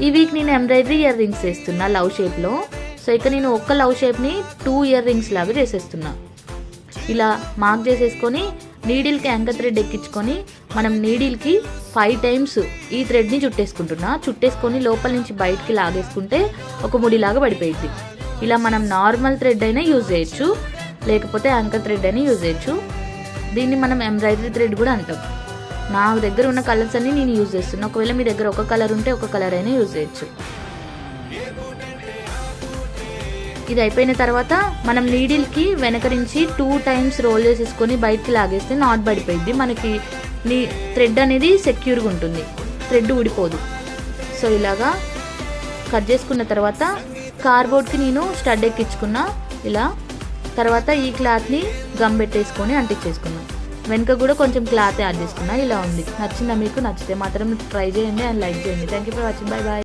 ఈ వీక్ నేను embroidery ear rings వేస్తున్నా లవ్ షేప్లో. సో ఇక నేను ఒక్క లవ్ షేప్ని 2 ఇయర్ రింగ్స్ లాగా చేసేస్తున్నా. ఇలా మార్క్ చేసేసుకొని నీడిల్కి యాంకర్ థ్రెడ్ ఎక్కించుకొని మనం నీడిల్కి 5 టైమ్స్ ఈ థ్రెడ్ని చుట్టేసుకొని లోపల నుంచి బయటికి లాగేసుకుంటే ఒక ముడిలాగా పడిపోయింది. ఇలా మనం నార్మల్ థ్రెడ్ అయినా యూజ్ చేయొచ్చు, లేకపోతే యాంకర్ థ్రెడ్ అయినా యూజ్ చేయొచ్చు. దీన్ని మనం ఎంబ్రాయిడరీ థ్రెడ్ కూడా అంటాం. నా దగ్గర ఉన్న కలర్స్ అన్ని నేను యూజ్ చేస్తున్నా. ఒకవేళ మీ దగ్గర ఒక కలర్ ఉంటే ఒక కలర్ అయినా యూజ్ చేయొచ్చు. ఇది అయిపోయిన తర్వాత మనం నీడిల్కి వెనక నుంచి 2 టైమ్స్ రోల్ చేసేసుకొని బయటికి లాగేస్తే నాట్ పడిపోయింది. మనకి థ్రెడ్ అనేది సెక్యూర్గా ఉంటుంది, థ్రెడ్ ఊడిపోదు. సో ఇలాగా కట్ చేసుకున్న తర్వాత కార్డ్బోర్డ్కి నేను స్టడ్ ఎక్కించుకున్నా ఇలా. తర్వాత ఈ క్లాత్ని గమ్ పెట్టేసుకొని అంటించేసుకున్నా. వెనుక కూడా కొంచెం క్లాత్ యాడ్ చేసుకున్నా. ఇలా ఉంది. నచ్చిందా మీకు? నచ్చితే మాత్రం ట్రై చేయండి అండ్ లైక్ చేయండి. Thank you for watching. Bye bye.